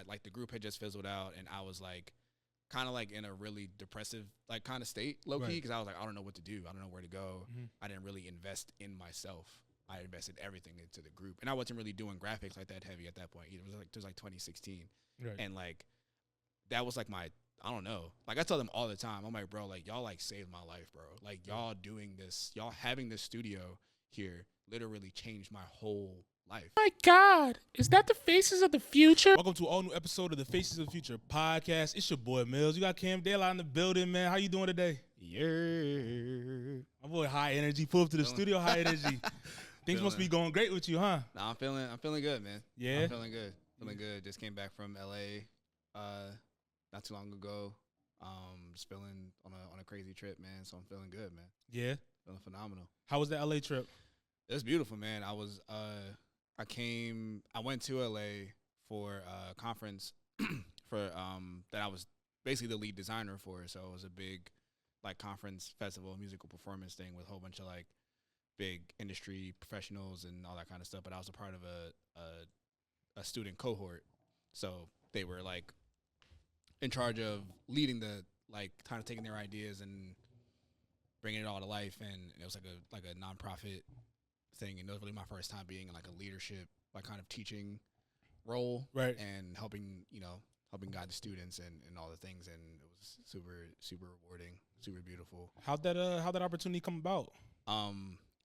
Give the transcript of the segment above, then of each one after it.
like the group had just fizzled out, and I was like kind of like in a really depressive like kind of state, low key, because I was like, I don't know what to do, I don't know where to go. I didn't really invest in myself. I invested everything into the group, and I wasn't really doing graphics like that heavy at that point. It was like 2016, and like that was like my, I don't know. Like I tell them all the time, I'm like, bro, like y'all like saved my life, bro. Like y'all doing this, y'all having this studio here literally changed my whole life. My God, is that the Faces of the Future? Welcome to an all new episode of the Faces of the Future podcast. It's your boy Myles. You got Kam DeLa in the building, man. How you doing today? Yeah. My boy, high energy. Pull up to the studio, high energy. Things must be going great with you, huh? Nah, I'm feeling good, man. Yeah, I'm feeling good. Feeling good. Just came back from LA, not too long ago. Just feeling on a crazy trip, man. So I'm feeling good, man. Yeah, Feeling phenomenal. How was that LA trip? It was beautiful, man. I went to LA for a conference for that I was basically the lead designer for. So it was a big like conference, festival, musical performance thing with a whole bunch of like big industry professionals and all that kind of stuff. But I was a part of a student cohort. So they were like in charge of leading the like kind of taking their ideas and bringing it all to life. And it was like a nonprofit thing, and it was really my first time being in like a leadership, like kind of teaching role, right? And helping guide the students and all the things, and it was super rewarding, super beautiful. How'd that opportunity come about?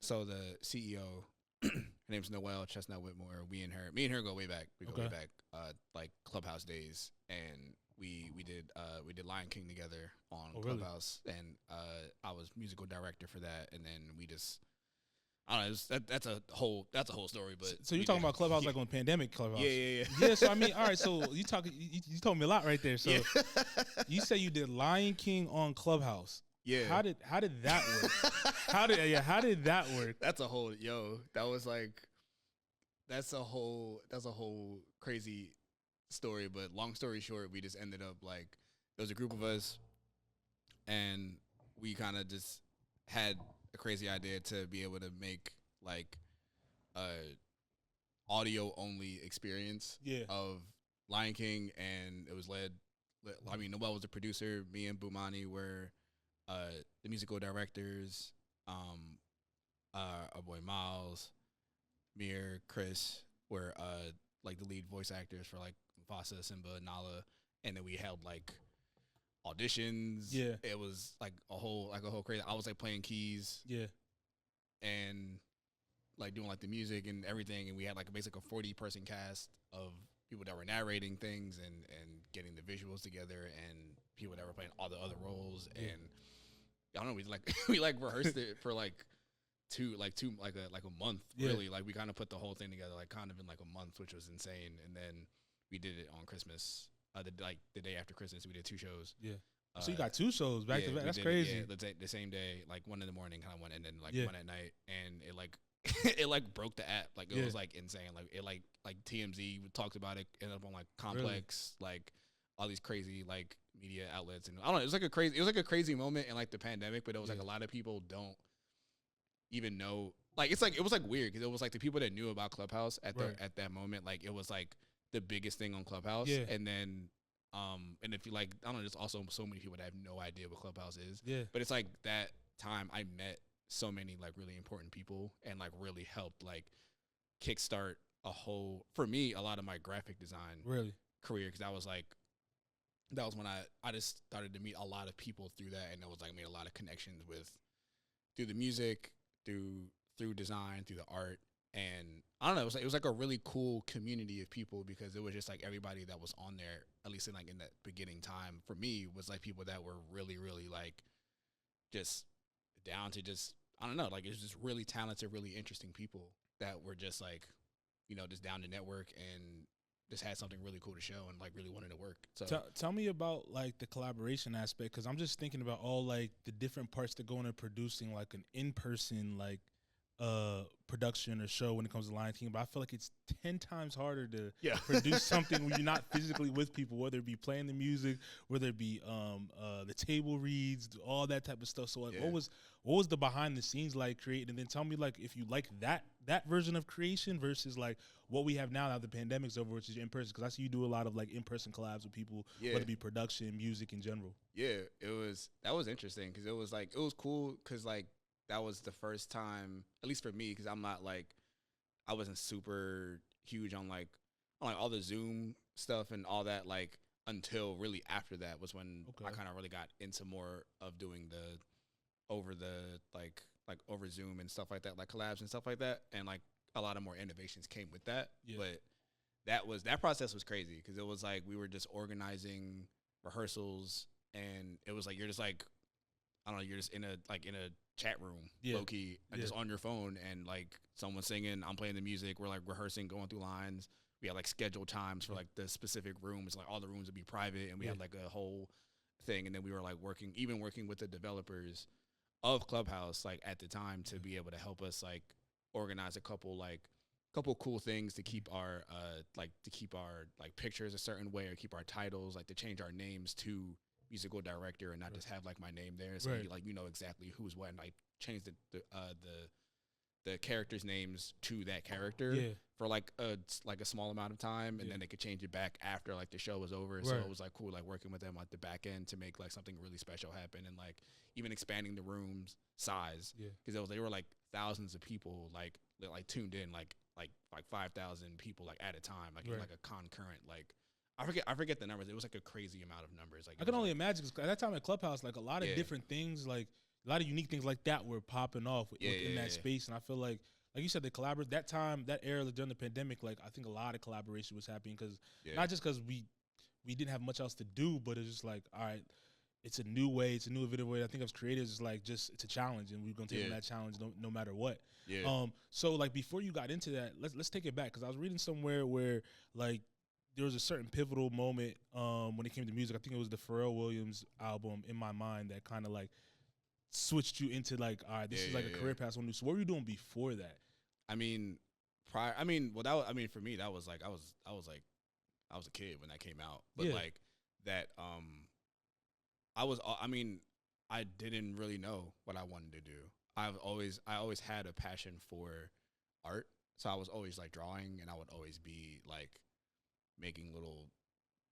So the CEO, her name's Noelle Chestnut Whitmore. Me and her go way back. We go way back, like Clubhouse days, and we did Lion King together on Clubhouse, really? And I was musical director for that, and then we just. I don't know. That's a whole story, but so you're talking about Clubhouse like on pandemic Clubhouse? Yeah. Yeah. So I mean, all right. So you told me a lot right there. So you say you did Lion King on Clubhouse. Yeah. How did that work? How did that work? That's a whole that's a whole crazy story. But long story short, we just ended up like there was a group of us, and we kind of just had a crazy idea to be able to make like a audio only experience of Lion King, and it was led. I mean, Noelle was the producer. Me and Bumani were the musical directors. Our boy Myles, Mir, Chris were like the lead voice actors for like Mufasa, Simba, Nala, and then we held like auditions. Yeah, it was like a whole crazy. I was like playing keys. Yeah, and like doing like the music and everything, and we had like basically a 40-person cast of people that were narrating things and getting the visuals together, and people that were playing all the other roles. Yeah. And I don't know, we rehearsed it for like a month. Yeah. Really, like we kind of put the whole thing together like kind of in like a month, which was insane. And then we did it on Christmas. The day after Christmas, we did 2 shows. Yeah. So you got 2 shows back to back. That's crazy. Yeah, the same day, like one in the morning, kind of one, and then like one at night, and it like it like broke the app. Like it was like insane. Like it like TMZ talked about it, ended up on like Complex, really? Like all these crazy like media outlets, and I don't know. It was like a crazy moment in like the pandemic, but it was like a lot of people don't even know. Like it was like weird because it was like the people that knew about Clubhouse at that moment, like it was like the biggest thing on Clubhouse, and then and if you like, I don't know, there's also so many people that have no idea what Clubhouse is. Yeah, but it's like that time I met so many like really important people and like really helped like kickstart for me a lot of my graphic design career, because that was when I just started to meet a lot of people through that, and it was like made a lot of connections through the music, through design, through the art. And I don't know, it was like a really cool community of people, because it was just like everybody that was on there, at least in that beginning time for me, was like people that were really, really like just down to just, I don't know, like it's just really talented, really interesting people that were just like, just down to network and just had something really cool to show and like really wanted to work. So tell me about like the collaboration aspect, because I'm just thinking about all like the different parts that go into producing like an in-person like production or show when it comes to Lion King, but I feel like it's 10 times harder to produce something when you're not physically with people, whether it be playing the music, whether it be the table reads, all that type of stuff. So like, what was the behind the scenes like creating? And then tell me like if you like that that version of creation versus like what we have now that the pandemic's over, which is in person? Because I see you do a lot of like in person collabs with people, whether it be production, music in general. Yeah, that was interesting because it was cool because like that was the first time, at least for me, because I'm not like I wasn't super huge on like all the Zoom stuff and all that like until really after that was when I kind of really got into more of doing the over the like over Zoom and stuff like that, like collabs and stuff like that, and like a lot of more innovations came with that. Yeah. But that process was crazy because it was like we were just organizing rehearsals, and it was like you're just like I don't know, you're just in a chat room, low key, and just on your phone, and like someone's singing, I'm playing the music, we're like rehearsing, going through lines. We had like scheduled times for like the specific rooms, like all the rooms would be private, and we had like a whole thing, and then we were like working with the developers of Clubhouse like at the time to be able to help us like organize a couple cool things to keep our like pictures a certain way, or keep our titles, like to change our names to musical director and not just have like my name there, so you know exactly who's what, and like change the characters' names to that character for like a small amount of time, and then they could change it back after like the show was over. So it was like cool, like working with them at the back end to make like something really special happen, and like even expanding the room's size because they were like thousands of people like tuned in, like 5,000 people like at a time, like in like a concurrent like. I forget the numbers. It was like a crazy amount of numbers. Like I can only imagine, because at that time at Clubhouse, like a lot of different things, like a lot of unique things like that were popping off within that space. And I feel like you said, that time, that era during the pandemic, like I think a lot of collaboration was happening because not just because we didn't have much else to do, but it's just like, all right, it's a new way, it's a new innovative way. I think as creators, it's like it's a challenge, and we're gonna take on that challenge no matter what. Yeah. So like before you got into that, let's take it back, because I was reading somewhere where like there was a certain pivotal moment when it came to music. I think it was the Pharrell Williams album, In My Mind, that kind of like switched you into like, all right, this is like a career path. So what were you doing before that? For me, that was like I was a kid when that came out, but like that I didn't really know what I wanted to do. I always had a passion for art, so I was always like drawing, and I would always be like making little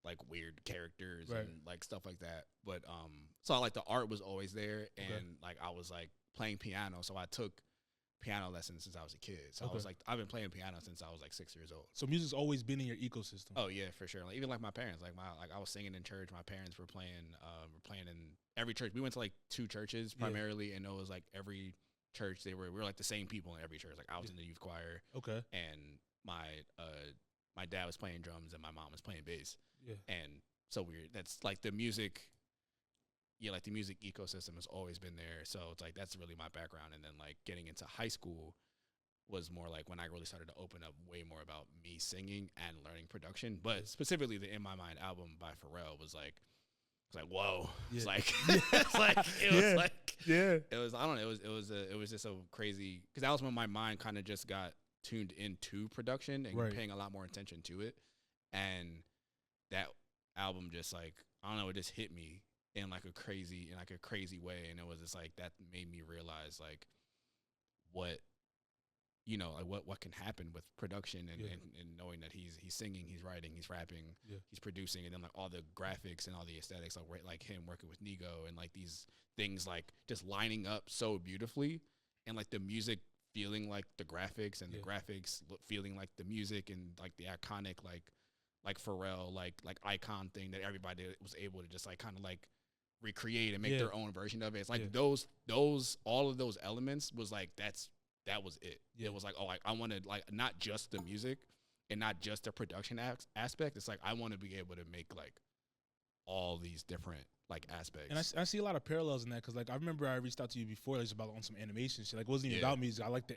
like weird characters and like stuff like that. But so like the art was always there, and like I was like playing piano, so I took piano lessons since I was a kid. So I was like, I've been playing piano since I was like 6 years old. So music's always been in your ecosystem. Oh yeah, for sure. Like even like my parents, like I was singing in church. My parents were playing in every church. We went to like 2 churches primarily, and it was like every church we were like the same people in every church. Like I was in the youth choir. Okay. And my dad was playing drums and my mom was playing bass. Yeah. And so weird. That's like the music. Yeah, like the music ecosystem has always been there. So it's like that's really my background. And then like getting into high school was more like when I really started to open up way more about me singing and learning production. But specifically the In My Mind album by Pharrell was like, it's like, whoa. Yeah. It's like it was I don't know, it was just so crazy, because that was when my mind kind of just got tuned into production and paying a lot more attention to it. And that album just like, I don't know, it just hit me in like a crazy way, and it was just like that made me realize like what, you know, like what can happen with production and knowing that he's singing, he's writing, he's rapping, he's producing, and then like all the graphics and all the aesthetics, like him working with Nigo, and like these things like just lining up so beautifully, and like the music feeling like the graphics, and the graphics feeling like the music, and like the iconic like Pharrell like icon thing that everybody was able to just like kind of like recreate and make their own version of it. It's like those all of those elements was like that was it. Yeah. It was like, oh, I wanted like not just the music and not just the production aspect. It's like I want to be able to make like all these different like aspects. And I see a lot of parallels in that, because like I remember I reached out to you before, like about on some animation shit. Like it wasn't even about music. I like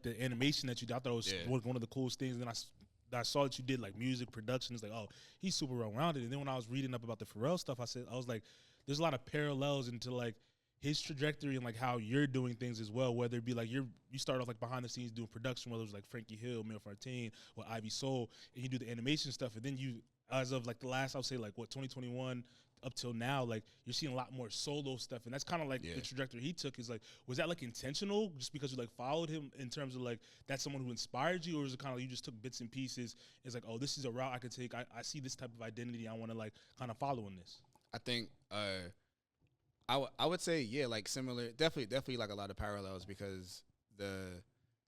the animation that you did. I thought it was one of the coolest things. And then I saw that you did like music production. It's like, oh, he's super well rounded. And then when I was reading up about the Pharrell stuff, I was like, there's a lot of parallels into like his trajectory and like how you're doing things as well. Whether it be like you start off like behind the scenes doing production, whether it was like Frankie Hill, Mel Fontaine, or Ivy Soul, and you do the animation stuff, and then you, as of like the last, I would say like 2021 up till now, like you're seeing a lot more solo stuff, and that's kind of like the trajectory he took. Is like, was that like intentional, just because you like followed him in terms of like that's someone who inspired you, or is it kind of like you just took bits and pieces? It's like, oh, this is a route I could take. I see this type of identity I want to like kind of follow in this. I think I would say like similar, definitely like a lot of parallels because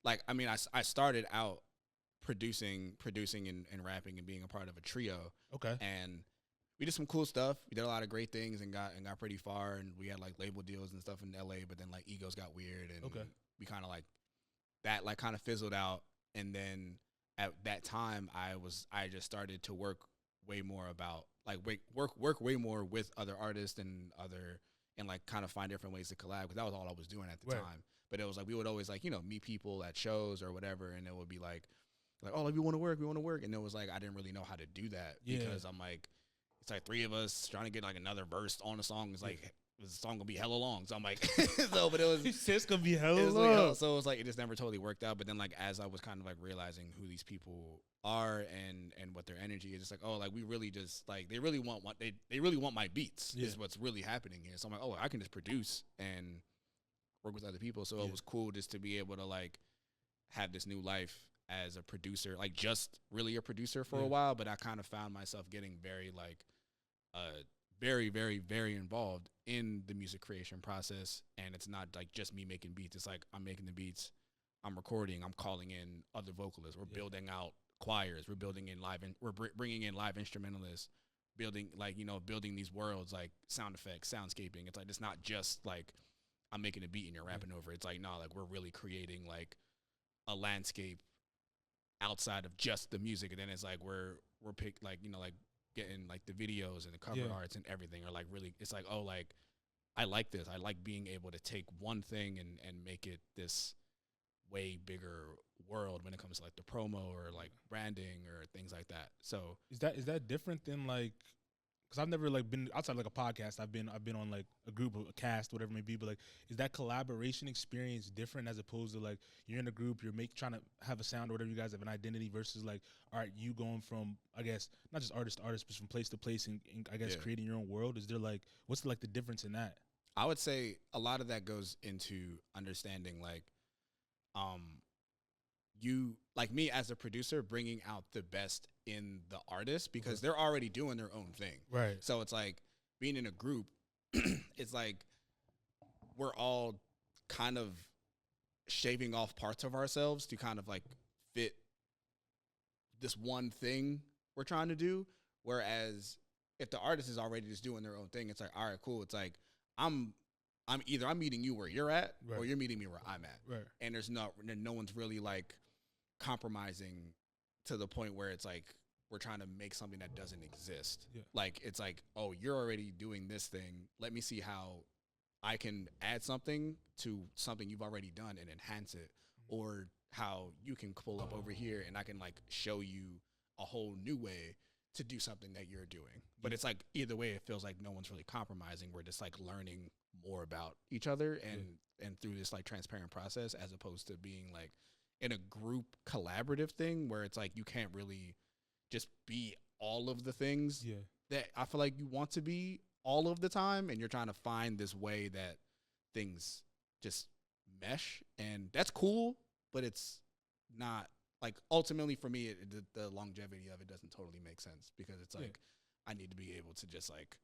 I started out producing and rapping and being a part of a trio. Okay. And we did some cool stuff. We did a lot of great things and got pretty far, and we had like label deals and stuff in LA, but then like egos got weird and we kind of like that like kind of fizzled out. And then at that time I just started to work way more about like work way more with other artists and like kind of find different ways to collab, because that was all I was doing at the time. But it was like we would always like, you know, meet people at shows or whatever, and it would be like oh, like we want to work, and it was like I didn't really know how to do that because I'm like, it's like three of us trying to get like another verse on the song. It's like the song gonna be hella long, so I'm like, but it was it's gonna be hella long. Like, so it was like it just never totally worked out. But then like as I was kind of like realizing who these people are and what their energy is, it's like, oh, like we really just like they really want my beats is what's really happening here. So I'm like, oh, I can just produce and work with other people. So it was cool just to be able to like have this new life as a producer, like just really a producer for a while. But I kind of found myself getting very like very, very, very involved in the music creation process. And it's not like just me making beats. It's like I'm making the beats, I'm recording, I'm calling in other vocalists. We're building out choirs. We're building in we're bringing in live instrumentalists, building these worlds, like sound effects, soundscaping. It's like, it's not just like I'm making a beat and you're rapping over it. It's like, no, like we're really creating like a landscape outside of just the music. And then it's like we're like getting like the videos and the cover arts and everything are like really, it's like, oh, like I like this. I like being able to take one thing and make it this way bigger world when it comes to like the promo or like branding or things like that. So is that different than like, because I've never like been outside like a podcast. I've been on like a group, a cast, whatever it may be. But like, is that collaboration experience different as opposed to like you're in a group, you're trying to have a sound or whatever, you guys have an identity, versus like, all right, you going from, I guess, not just artist to artist, but from place to place and I guess creating your own world. Is there like, what's like the difference in that? I would say a lot of that goes into understanding like, you like me as a producer bringing out the best in the artist, because they're already doing their own thing. Right. So it's like being in a group, it's like we're all kind of shaving off parts of ourselves to kind of like fit this one thing we're trying to do. Whereas if the artist is already just doing their own thing, it's like, all right, cool. It's like I'm meeting you where you're at, or you're meeting me where I'm at. Right. And there's no one's really like compromising to the point where it's like we're trying to make something that doesn't exist. Yeah. Like it's like, oh, you're already doing this thing. Let me see how I can add something to something you've already done and enhance it, or how you can pull up over here and I can like show you a whole new way to do something that you're doing. But it's like either way, it feels like no one's really compromising. We're just like learning more about each other and through this like transparent process, as opposed to being like in a group collaborative thing where it's like you can't really just be all of the things that I feel like you want to be all of the time, and you're trying to find this way that things just mesh, and that's cool, but it's not like ultimately for me the longevity of it doesn't totally make sense, because it's like I need to be able to just like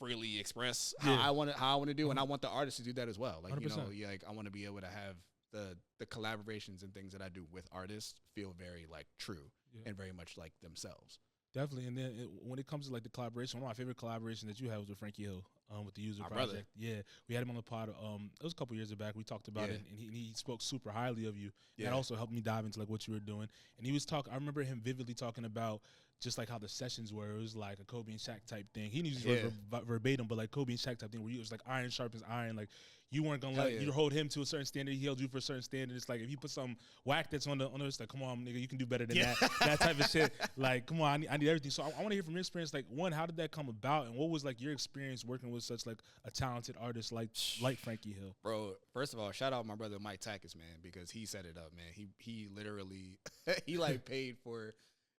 freely express how I want to do, and I want the artist to do that as well. Like 100%. Like I want to be able to have the collaborations and things that I do with artists feel very like true and very much like themselves. Definitely. And then when it comes to like the collaboration, one of my favorite collaborations that you had was with Frankie Hill, with the User Project. Brother. Yeah, we had him on the pod. It was a couple years back. We talked about it, and he spoke super highly of you. Yeah. That also helped me dive into like what you were doing. And he was talking. I remember him vividly talking about just like how the sessions were. It was like a Kobe and Shaq type thing. He didn't use his words verbatim, but like Kobe and Shaq type thing, where it was like iron sharpens iron. Like you weren't gonna let you hold him to a certain standard. He held you for a certain standard. It's like if you put some whack that's on the it's like, come on, nigga, you can do better than that. That type of shit. Like, come on, I need everything. So I want to hear from your experience. Like, one, how did that come about, and what was like your experience working with such like a talented artist like Frankie Hill? Bro, first of all, shout out my brother Mike Takis, man, because he set it up, man. He literally he like paid for.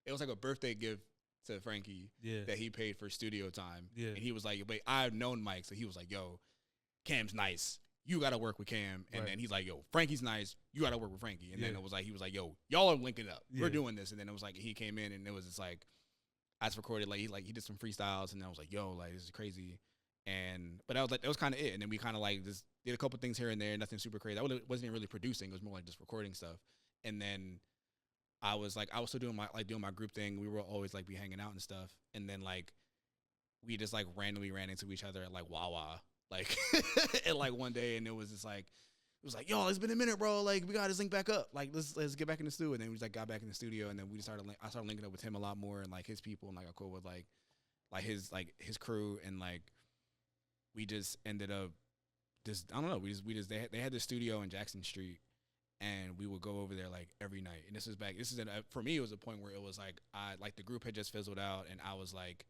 It was like a birthday gift to Frankie Yeah. that he paid for studio time. Yeah. And he was like, but I've known Mike. So he was like, yo, Cam's nice. You got to work with Cam. And then he's like, yo, Frankie's nice. You got to work with Frankie. And then it was like, he was like, yo, y'all are linking up. We're doing this. And then it was like, he came in and it was just like, I just recorded, like he did some freestyles. And I was like, yo, like, this is crazy. But I was like, that was kind of it. And then we kind of like just did a couple things here and there, nothing super crazy. I wasn't even really producing. It was more like just recording stuff. And then I was still doing my group thing. We were always like be hanging out and stuff. And then like, we just like randomly ran into each other at like Wawa. Like, and like one day, and it was like, yo, it's been a minute, bro. Like, we got to link back up. Like, let's get back in the studio. And then we just like got back in the studio, and then we started. I started linking up with him a lot more, and like his people, and like I cool with like his crew, and like we just ended up just I don't know. They had this studio in Jackson Street, and we would go over there like every night. And for me, it was a point where it was like the group had just fizzled out, and I was like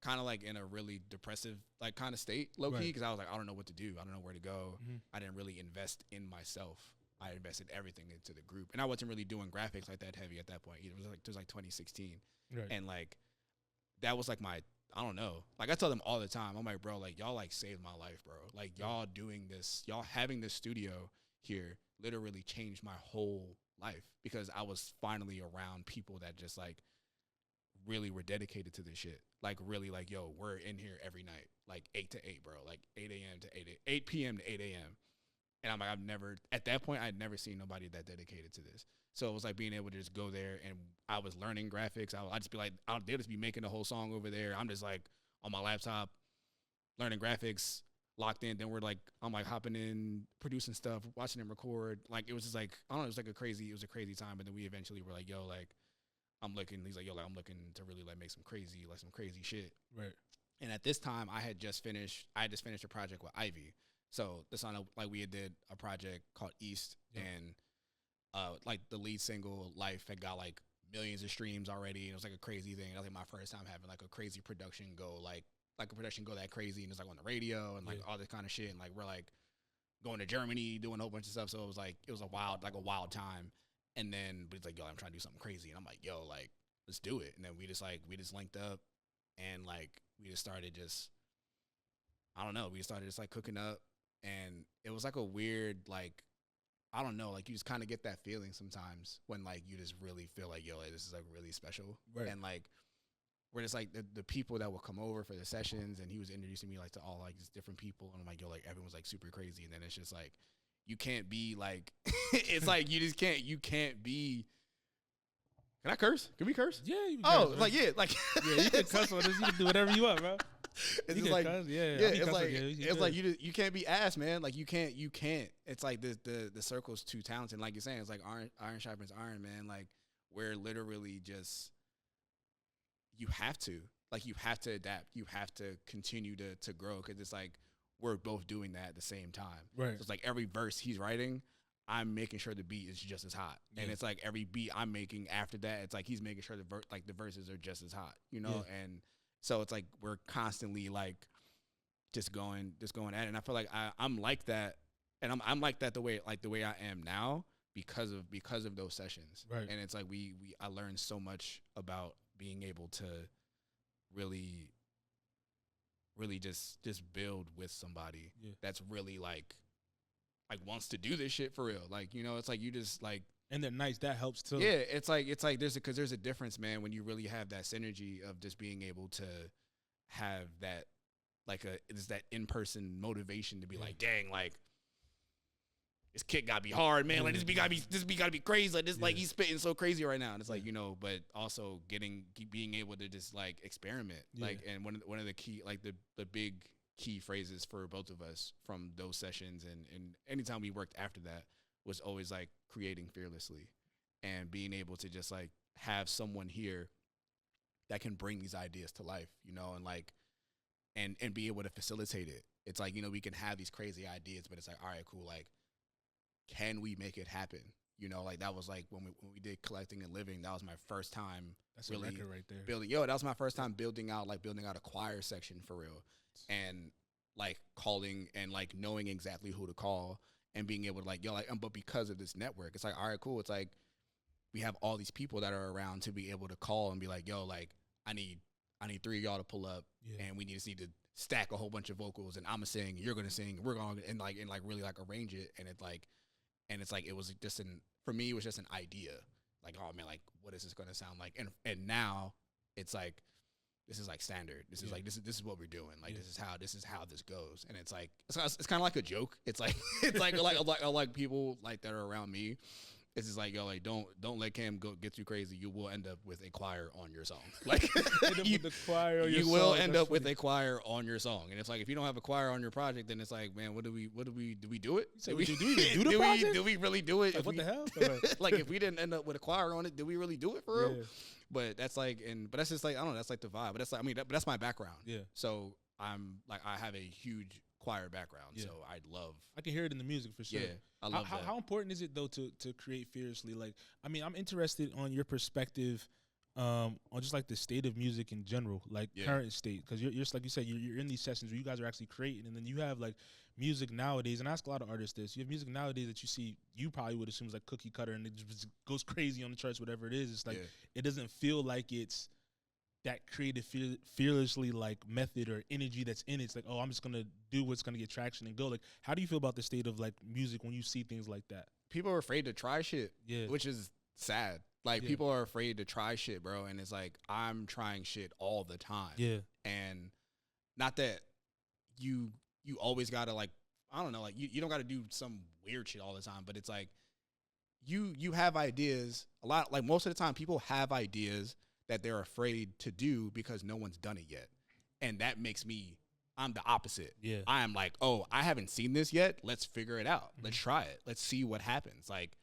kind of like in a really depressive like kind of state, low key, because I was like, I don't know what to do. I don't know where to go. I didn't really invest in myself. I invested everything into the group, and I wasn't really doing graphics like that heavy at that point. It was like 2016, and like that was like I don't know. Like I tell them all the time, I'm like, bro, like y'all like saved my life, bro. Like y'all doing this, y'all having this studio here literally changed my whole life, because I was finally around people that just like really were dedicated to this shit. Like really like, yo, we're in here every night, like 8 to 8, bro, like 8 a.m. to 8 p.m. to 8 a.m. And I'm like, at that point, I'd never seen nobody that dedicated to this. So it was like being able to just go there, and I was learning graphics. I'd just be like, they'll just be making the whole song over there. I'm just like on my laptop, learning graphics, locked in. Then I'm like hopping in, producing stuff, watching them record. Like it was just like, I don't know, it was a crazy time. But then we eventually were like, yo, like, he's like, yo, like, I'm looking to really like make some crazy shit. Right. And at this time I just finished a project with Ivy. So this on like we did a project called East, and like the lead single Life had got like millions of streams already. And it was like a crazy thing. I think my first time having like a crazy production go like a production go that crazy, and it's like on the radio and like all this kind of shit. And like we're like going to Germany, doing a whole bunch of stuff. So it was a wild time. And then, but it's like, yo, I'm trying to do something crazy. And I'm like, yo, like, let's do it. And then we just linked up, and like, we just started like cooking up. And it was like a weird, like, I don't know, like you just kind of get that feeling sometimes when like you just really feel like, yo, like, this is like really special. Right. And like, we're just like the people that will come over for the sessions, and he was introducing me like to all like just different people. And I'm like, yo, like everyone's like super crazy. And then it's just like, you can't be like, it's like you can't be. Can I curse? Can we curse? Yeah. You can curse, curse, like yeah, like yeah, you can cuss on this. You can do whatever you want, bro. It's just like cuss, it's like you can't be ass, man. Like you can't. It's like the circle's too talented. Like you're saying, it's like iron sharpens iron, man. Like we're literally just, you have to adapt. You have to continue to grow, because it's like we're both doing that at the same time. Right. So it's like every verse he's writing, I'm making sure the beat is just as hot. Yeah. And it's like every beat I'm making after that, it's like he's making sure the verses are just as hot, you know? Yeah. And so it's like we're constantly like just going at it. And I feel like I'm like that, and I'm like that the way I am now because of those sessions. Right. And it's like I learned so much about being able to really just build with somebody that's really like wants to do this shit for real. Like, you know, it's like you just like, and they're nice. That helps too. Yeah, it's like there's a difference, man, when you really have that synergy of just being able to have that it's that in-person motivation to be like, dang, like this kid gotta be hard, man. Like this beat gotta be crazy. Like this, like he's spitting so crazy right now. And it's like, you know, but also being able to just like experiment. Like, and one of the key, like the big key phrases for both of us from those sessions and anytime we worked after that was always like creating fearlessly and being able to just like have someone here that can bring these ideas to life, you know, and like and be able to facilitate it. It's like, you know, we can have these crazy ideas, but it's like, all right, cool, like, can we make it happen? You know, like that was like when we did Collecting and Living, that was my first time. That's really a record right there. That was my first time building out a choir section for real. And like calling and like knowing exactly who to call and being able to like, yo, like, but because of this network, it's like, all right, cool. It's like we have all these people that are around to be able to call and be like, yo, like, I need three of y'all to pull up, and we need to stack a whole bunch of vocals, and I'm gonna sing, you're gonna sing, we're gonna and really like arrange it, and it's like it was just for me it was just an idea, like, oh man, like what is this gonna sound like, and now it's like this is like standard, this is like this is what we're doing, like this is how this goes, and it's like it's kind of like a joke, it's like it's like people like that are around me. It's just like, yo, like don't let Cam get too crazy. You will end up with a choir on your song. Like you will end up with a choir on your song. And it's like if you don't have a choir on your project, then it's like, man, do we do it? Do we do the project? Do we really do it? Like, what the hell? Like if we didn't end up with a choir on it, did we really do it for real? But that's like, but that's just like, I don't know, that's like the vibe. But that's like, I mean, but that's my background. Yeah. So I'm like, I have a huge choir background, so I can hear it in the music for sure. Yeah, I love that. How important is it though to create fearlessly? Like, I mean, I'm interested on your perspective on just like the state of music in general, like current state, because you're just like you said, you're in these sessions where you guys are actually creating, and then you have like music nowadays, and I ask a lot of artists this, you have music nowadays that you see, you probably would assume is like cookie cutter and it just goes crazy on the charts, whatever it is. It's like it doesn't feel like it's that creative fearlessly like method or energy that's in it. It's like, oh, I'm just gonna do what's gonna get traction and go. Like, how do you feel about the state of like music when you see things like that? People are afraid to try shit, which is sad. Like people are afraid to try shit, bro. And it's like, I'm trying shit all the time. Yeah. And not that you always gotta like, I don't know, like you don't gotta do some weird shit all the time, but it's like you have ideas a lot. Like most of the time people have ideas that they're afraid to do because no one's done it yet. And that makes I'm the opposite. Yeah. I am like, oh, I haven't seen this yet. Let's figure it out. Let's try it. Let's see what happens. Like,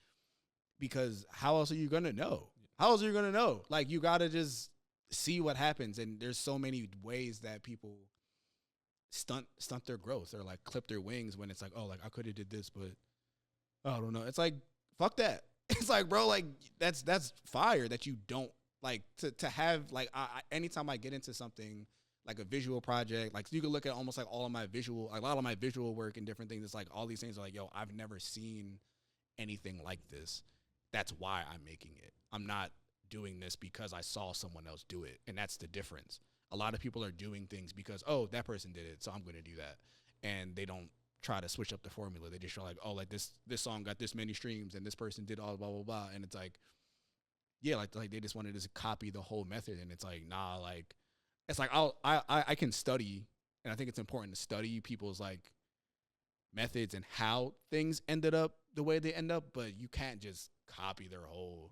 because how else are you going to know? How else are you going to know? Like, you got to just see what happens. And there's so many ways that people stunt their growth or like clip their wings when it's like, oh, like I could have did this, but I don't know. It's like, fuck that. It's like, bro, like that's fire that you don't, like to have like anytime I get into something like a visual project, like you can look at almost like all of my visual, like a lot of my visual work and different things. It's like all these things are like, yo, I've never seen anything like this. That's why I'm making it. I'm not doing this because I saw someone else do it, and that's the difference. A lot of people are doing things because, oh, that person did it, so I'm going to do that, and they don't try to switch up the formula. They just are like, oh, like this song got this many streams, and this person did all blah blah blah, and it's like. Yeah, like they just wanted to copy the whole method, and it's like, nah, like it's like I can study, and I think it's important to study people's like methods and how things ended up the way they end up, but you can't just copy their whole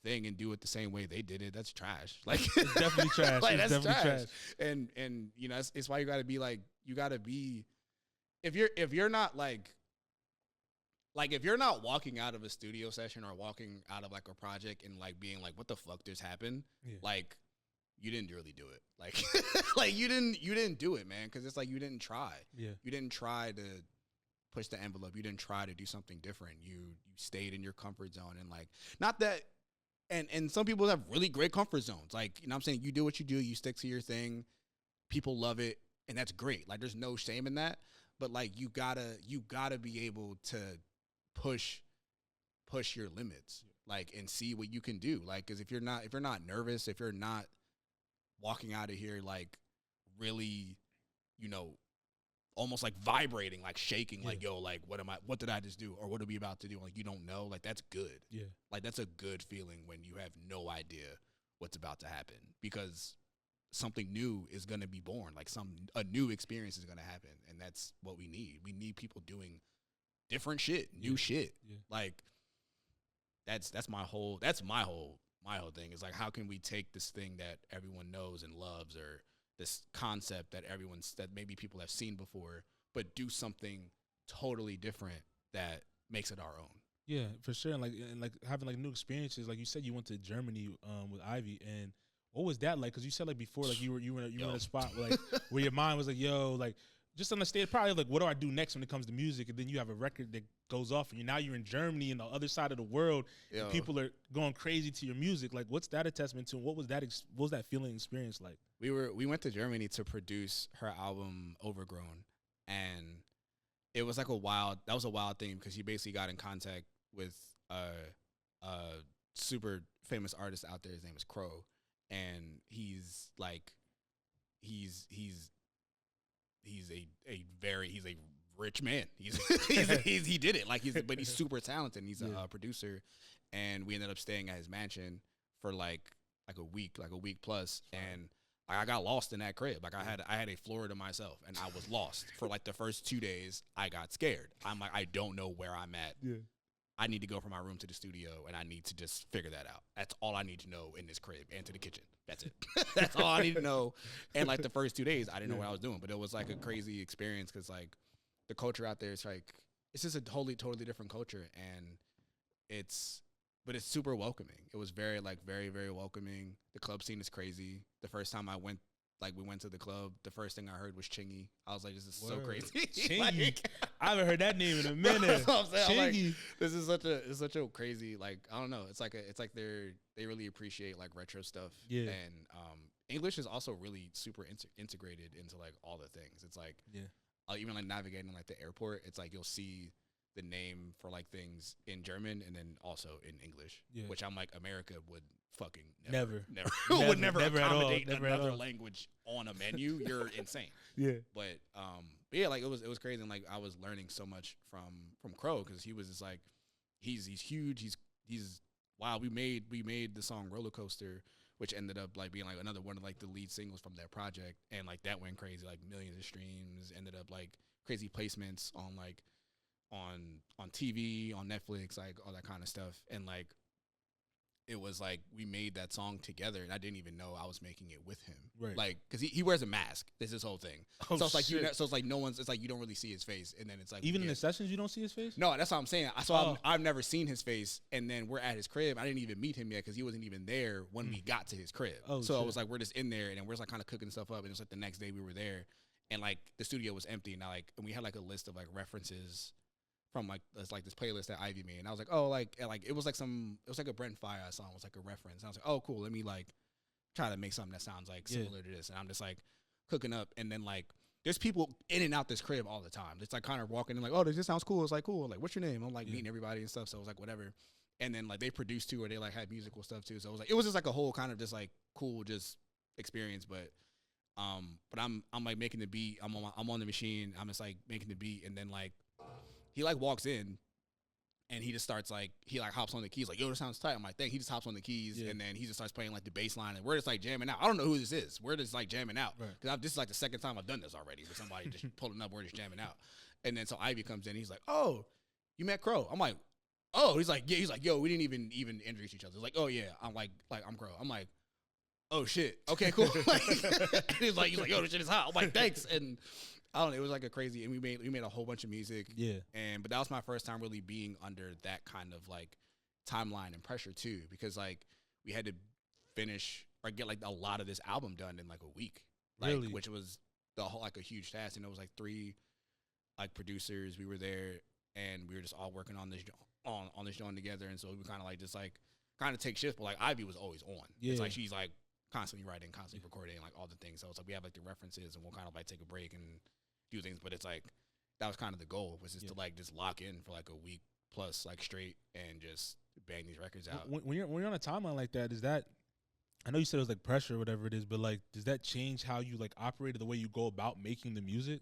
thing and do it the same way they did it. That's trash. Like it's definitely trash. Like that's trash. And you know, it's why you gotta be like, you gotta be if you're not like if you're not walking out of a studio session or walking out of like a project and like being like, what the fuck just happened? Like you didn't really do it. Like like you didn't do it, man. Cause it's like you didn't try. Yeah. You didn't try to push the envelope. You didn't try to do something different. You stayed in your comfort zone, and like not that and some people have really great comfort zones. Like, you know what I'm saying? You do what you do, you stick to your thing, people love it, and that's great. Like there's no shame in that. But like you gotta be able to push your limits, like, and see what you can do. Like, cause if you're not nervous, if you're not walking out of here like really, you know, almost like vibrating, like shaking, like, yo, like what did I just do, or what are we about to do? Like, you don't know. Like, that's good. Yeah. Like, that's a good feeling when you have no idea what's about to happen, because something new is going to be born. Like a new experience is going to happen. And that's what we need. We need people doing different shit, new shit. Yeah. Like that's my whole thing is like, how can we take this thing that everyone knows and loves, or this concept that maybe people have seen before, but do something totally different that makes it our own. Yeah, for sure. And like having like new experiences. Like you said, you went to Germany with Ivy, and what was that like? Because you said like before, like you were in a spot like where your mind was like, yo, like just on the stage, probably like, what do I do next when it comes to music? And then you have a record that goes off, and now you're in Germany and the other side of the world, and people are going crazy to your music. Like, what's that a testament to? What was that feeling experience like? We went to Germany to produce her album Overgrown, and it was like a wild thing, because he basically got in contact with a super famous artist out there. His name is Crow. and he's like he's a rich man. He did it. Like but he's super talented. He's a producer, and we ended up staying at his mansion for like a week plus, and I got lost in that crib. Like I had a floor to myself, and I was lost for like the first 2 days. I got scared. I'm like, I don't know where I'm at. Yeah. I need to go from my room to the studio, and I need to just figure that out. That's all I need to know in this crib, and to the kitchen. That's it. That's all I need to know. And like the first 2 days, I didn't know what I was doing, but it was like a crazy experience because like the culture out there is like, it's just a totally different culture, and it's super welcoming. It was very very welcoming. The club scene is crazy. The first time we went to the club, the first thing I heard was Chingy. I was like, this is so crazy. Chingy. I haven't heard that name in a minute. That's what I'm saying. Chingy. Like, this is such a crazy, like, I don't know. It's like they really appreciate like retro stuff. Yeah. And English is also really super integrated into like all the things. It's like, even like navigating like the airport, it's like you'll see the name for like things in German and then also in English, which I'm like, America would fucking never would never accommodate another language on a menu. You're insane. Yeah. But yeah, like it was crazy, and like I was learning so much from Crow, because he was just like, he's huge. He's wow. We made the song Roller Coaster, which ended up like being like another one of like the lead singles from their project, and like that went crazy, like millions of streams. Ended up like crazy placements on like on TV, on Netflix, like all that kind of stuff. And like it was like we made that song together, and I didn't even know I was making it with him. Right. Like, because he wears a mask. This is his whole thing. Oh, so it's like shit. so it's like no one's. It's like you don't really see his face, and then it's like Even in the sessions you don't see his face. No, that's what I'm saying. I've never seen his face, and then we're at his crib. I didn't even meet him yet because he wasn't even there when we got to his crib. Oh, so shit. I was like, we're just in there, and then we're just like kind of cooking stuff up, and it's like the next day we were there, and like the studio was empty, and and we had like a list of like references from like this playlist that Ivy made, and I was like, oh, like it was like a Brent Fire song, it was like a reference, and I was like, oh, cool, let me like try to make something that sounds like similar to this, and I'm just like cooking up, and then like there's people in and out this crib all the time. It's like kind of walking in like, oh, this sounds cool. It's like, cool. Like, what's your name? I'm like meeting everybody and stuff. So it was like whatever, and then like they produced too, or they like had musical stuff too. So it was just like a whole kind of just like cool just experience, but I'm like making the beat. I'm on the machine. I'm just like making the beat, and then like he like walks in, and he just starts like he like hops on the keys like, yo, this sounds tight. I'm like, thank. He just hops on the keys, and then he just starts playing like the bass line, and we're just like jamming out. I don't know who this is. We're just like jamming out because this is like the second time I've done this already with somebody just pulling up. We're just jamming out, and then so Ivy comes in. He's like, oh, you met Crow? I'm like, oh. He's like, yeah. He's like, yo, we didn't even introduce each other. He's like, oh yeah. I'm like I'm Crow. I'm like, oh shit. Okay, cool. Like, he's like, yo, this shit is hot. I'm like, thanks. And I don't know, it was like a crazy, and we made a whole bunch of music. Yeah. But that was my first time really being under that kind of like timeline and pressure too, because like we had to finish or get like a lot of this album done in like a week. Like, really? Which was the whole like a huge task. And it was like 3 like producers. We were there, and we were just all working on this joint together. And so we kind of like just like kind of take shifts, but like Ivy was always on. Yeah. It's like she's like constantly writing, constantly recording, like all the things. So it's like we have like the references, and we'll kind of like take a break and do things, but it's like that was kind of the goal, was just to like just lock in for like a week plus like straight and just bang these records out. When you're on a timeline like that, is that, I know you said it was like pressure or whatever it is, but like does that change how you like operate, the way you go about making the music?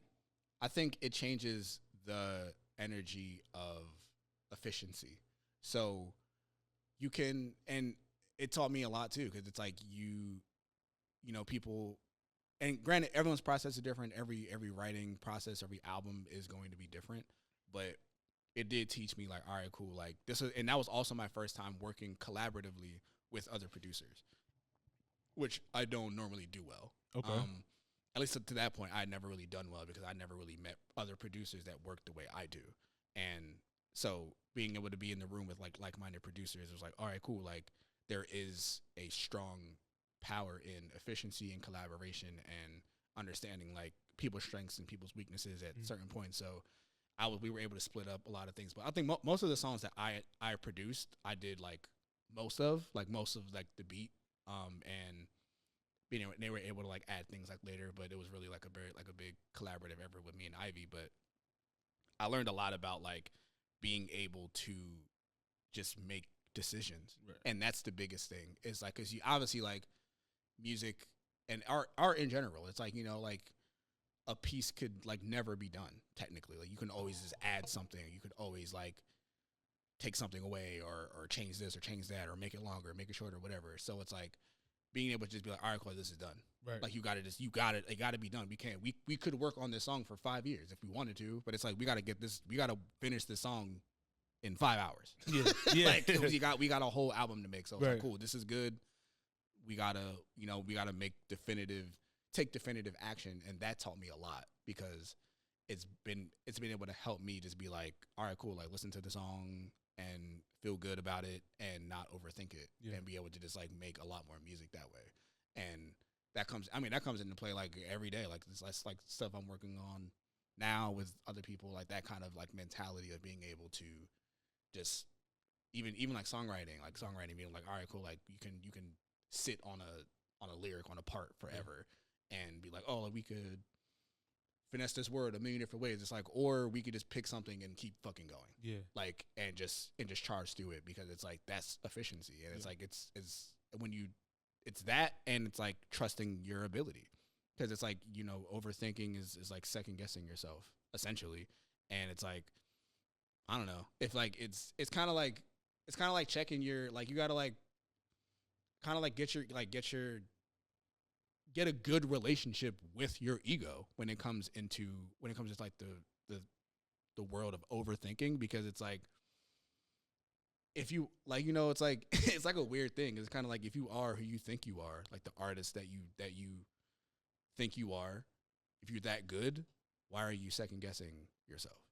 I think it changes the energy of efficiency. So you can, and it taught me a lot too, because it's like you know people. And granted, everyone's process is different. Every writing process, every album is going to be different. But it did teach me, like, all right, cool. Like this is, and that was also my first time working collaboratively with other producers, which I don't normally do well. Okay. At least to that point, I had never really done well because I never really met other producers that work the way I do. And so being able to be in the room with like-minded producers was like, all right, cool. Like there is a strong power in efficiency and collaboration and understanding like people's strengths and people's weaknesses at certain points. So we were able to split up a lot of things. But I think most of the songs that I produced, I did like most of like the beat, and they were able to like add things like later. But it was really like a big collaborative effort with me and Ivy. But I learned a lot about like being able to just make decisions, and that's the biggest thing. Is like, because you obviously like music and art in general. It's like, you know, like a piece could like never be done technically. Like you can always just add something. You could always like take something away or change this or change that or make it longer, make it shorter, whatever. So it's like being able to just be like, all right, cool, this is done. Right. Like you got to be done. We could work on this song for 5 years if we wanted to, but it's like we got to finish this song in 5 hours. Yeah. Like we got a whole album to make. So it's like, cool, this is good. We gotta take definitive action, and that taught me a lot because it's been able to help me just be like, all right, cool, like listen to the song and feel good about it and not overthink it and be able to just like make a lot more music that way. And that comes into play like every day. Like that's like stuff I'm working on now with other people, like that kind of like mentality of being able to just even like songwriting being like, all right, cool, like you can sit on a lyric, on a part forever and be like, oh, like we could finesse this word a million different ways. It's like, or we could just pick something and keep fucking going. Yeah. Like, and just charge through it because it's like, that's efficiency. And it's like, it's when you, it's that, and it's like trusting your ability. Cause it's like, you know, overthinking is like second guessing yourself essentially. And it's like, I don't know, if like, it's kind of like checking your, like, you gotta like, kind of like get a good relationship with your ego when it comes to like the world of overthinking, because it's like, if you like, you know, it's like it's like a weird thing. It's kind of like, if you are who you think you are, like the artist that you think you are, if you're that good, why are you second guessing yourself?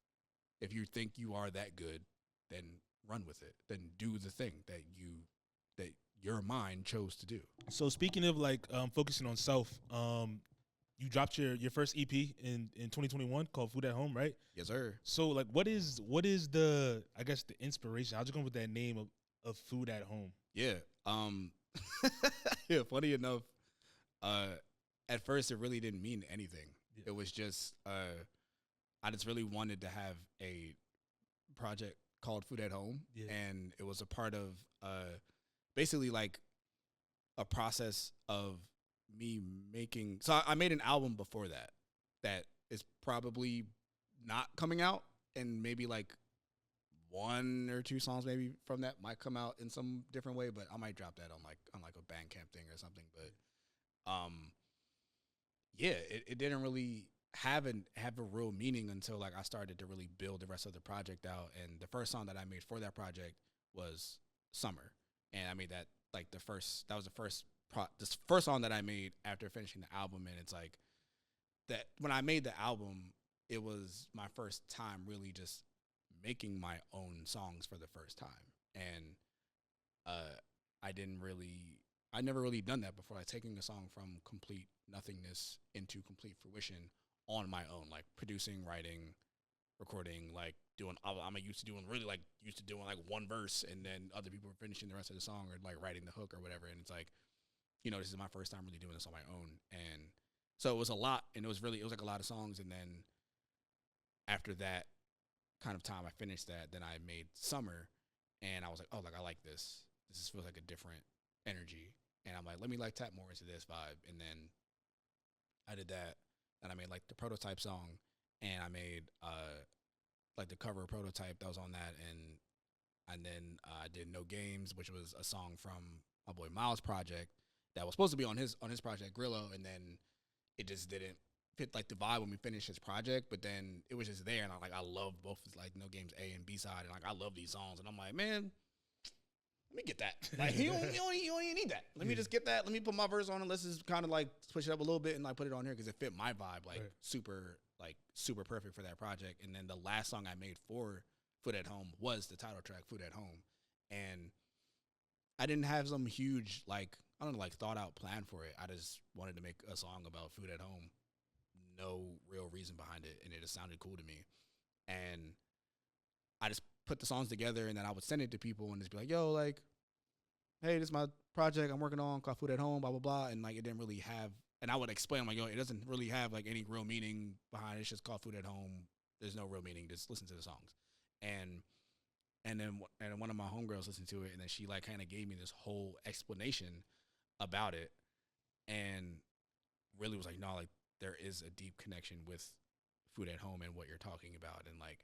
If you think you are that good, then run with it. Then do the thing that your mind chose to do. So speaking of like focusing on self, you dropped your first EP in 2021 called Food at Home, right? Yes, sir. So like, what is the, I guess, the inspiration? How'd you come with that name of Food at Home? Yeah. Yeah, funny enough, at first it really didn't mean anything. Yeah. It was just I just really wanted to have a project called Food at Home, and it was a part of basically like a process of me making. So I made an album before that is probably not coming out, and maybe like one or two songs maybe from that might come out in some different way, but I might drop that on like a Bandcamp thing or something. But yeah, it didn't really have a real meaning until like I started to really build the rest of the project out. And the first song that I made for that project was Summer. And I made that like the first song that I made after finishing the album. And it's like that when I made the album, it was my first time really just making my own songs for the first time. And I never really done that before, like taking a song from complete nothingness into complete fruition on my own, like producing, writing, recording, like doing. I'm used to doing like one verse, and then other people were finishing the rest of the song or like writing the hook or whatever. And it's like, you know, this is my first time really doing this on my own, and so it was a lot, and it was like a lot of songs. And then after that kind of time, I finished that. Then I made Summer, and I was like, oh, like I like this. This feels like a different energy, and I'm like, let me like tap more into this vibe. And then I did that. And I made like the Prototype song, and I made like the cover of Prototype that was on that, and then I did No Games, which was a song from my boy Myles' project that was supposed to be on his project Grillo, and then it just didn't fit like the vibe when we finished his project. But then it was just there, and I love both like No Games A and B side, and like I love these songs, and I'm like, man, let me get that. Like you don't even need that. Let me just get that. Let me put my verse on it. Let's just kind of like switch it up a little bit and like put it on here because it fit my vibe like super perfect for that project. And then the last song I made for Food at Home was the title track, Food at Home. And I didn't have some huge like, I don't know, like thought out plan for it. I just wanted to make a song about food at home. No real reason behind it, and it just sounded cool to me. And I just put the songs together, and then I would send it to people and just be like, yo, like, hey, this is my project I'm working on called Food at Home, blah, blah, blah. And like, it didn't really have, and I would explain, like, yo, it doesn't really have like any real meaning behind it. It's just called Food at Home. There's no real meaning. Just listen to the songs. And then one of my homegirls listened to it, and then she like kind of gave me this whole explanation about it. and really was like, no, like there is a deep connection with food at home and what you're talking about, and like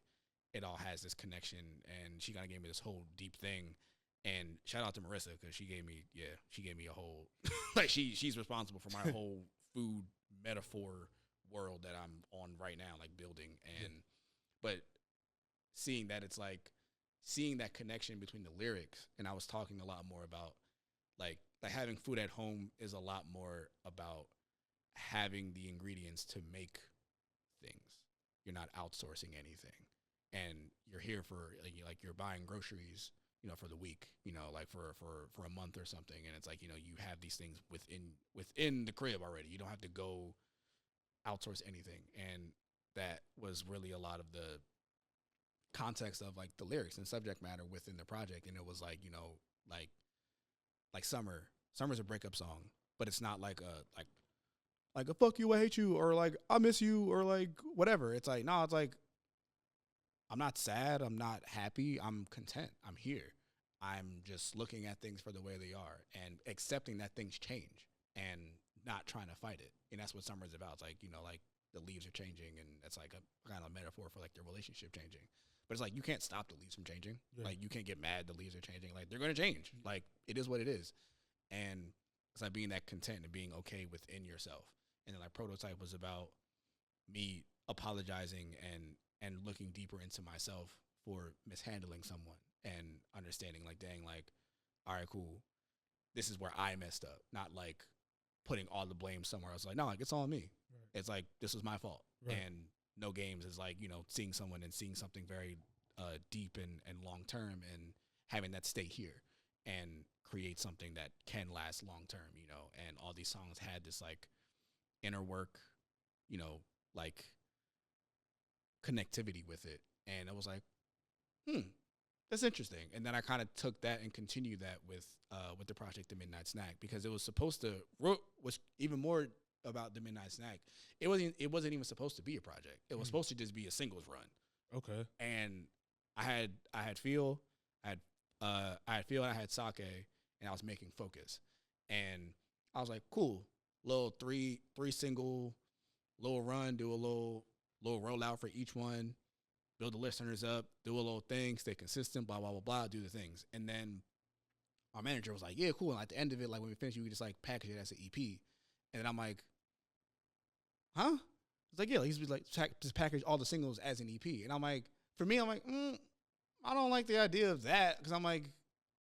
it all has this connection. And she kind of gave me this whole deep thing. And shout out to Marissa because she gave me a whole like she's responsible for my whole food metaphor world that I'm on right now, like building. And but seeing that, it's like seeing that connection between the lyrics, and I was talking a lot more about like having food at home is a lot more about having the ingredients to make things. You're not outsourcing anything, and you're here for like you're buying groceries, for the week, like for a month or something, and it's like you have these things within the crib already. You don't have to go outsource anything, and that was really a lot of the context of like the lyrics and subject matter within the project. And it was like like Summer's a breakup song, but it's not like a fuck you, I hate you, or like I miss you, or like whatever. It's like, no, it's like I'm not sad, I'm not happy, I'm content, I'm here. I'm just looking at things for the way they are and accepting that things change and not trying to fight it. And that's what Summer's about. It's like, like the leaves are changing, and it's like a kind of metaphor for like their relationship changing. But it's like you can't stop the leaves from changing. Yeah. Like you can't get mad the leaves are changing. Like they're going to change. Like it is what it is. And it's like being that content and being okay within yourself. And then like Prototype was about me apologizing and looking deeper into myself for mishandling someone and understanding like, dang, like, all right, cool. This is where I messed up. Not like putting all the blame somewhere else. Like, no, like it's all on me. Right. It's like, this was my fault. Right. And No Games is like, seeing someone and seeing something very deep and long term, and having that stay here and create something that can last long term, and all these songs had this like inner work, like connectivity with it. And it was like, that's interesting. And then I kind of took that and continued that with the project The Midnight Snack, because it was supposed to was even more about The Midnight Snack. It wasn't even supposed to be a project. It was supposed to just be a singles run. Okay. And I had Feel, I had Sake, and I was making Focus. And I was like, cool, little three single, little run, do a little rollout for each one, build the listeners up, do a little thing, stay consistent, blah, blah, blah, blah, do the things. And then our manager was like, yeah, cool. And at the end of it, like when we finish, you can just like package it as an EP. And then I'm like, huh? It's like, yeah, he's like, just package all the singles as an EP. And I'm like, for me, I'm like, I don't like the idea of that, because I'm like,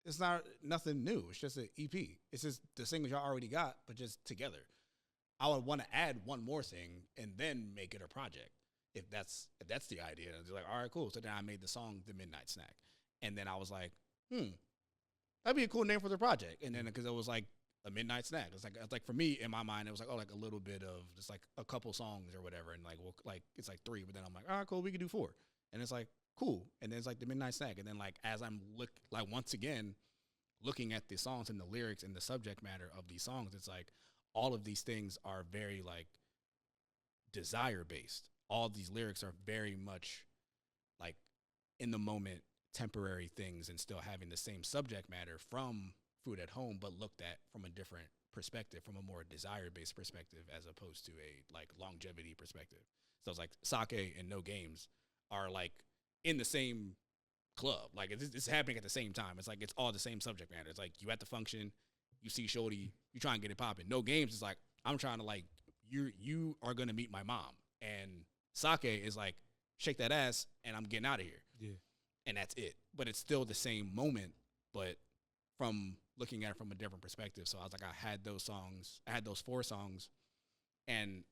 it's not nothing new. It's just an EP. It's just the singles y'all already got, but just together. I would want to add one more thing and then make it a project, if that's the idea. And they're like, all right, cool. So then I made the song The Midnight Snack. And then I was like, that'd be a cool name for the project. And then because it was like a midnight snack, it's like for me in my mind, it was like, oh, like a little bit of just like a couple songs or whatever. And like, well, like it's like 3, but then I'm like, all right, cool, we could do 4. And it's like, cool. And then it's like The Midnight Snack. And then like as I'm once again looking at the songs and the lyrics and the subject matter of these songs, it's like all of these things are very like desire based. All these lyrics are very much like in the moment, temporary things, and still having the same subject matter from Food at Home, but looked at from a different perspective, from a more desire based perspective, as opposed to a like longevity perspective. So it's like Sake and No Games are like in the same club. Like it's happening at the same time. It's like it's all the same subject matter. It's like you at the function, you see Shorty, you try and get it popping. No Games is like, I'm trying to like, you are gonna meet my mom. And Sake is like, shake that ass and I'm getting out of here. Yeah. And that's it. But it's still the same moment, but from looking at it from a different perspective. So I was like, I had those 4 songs, and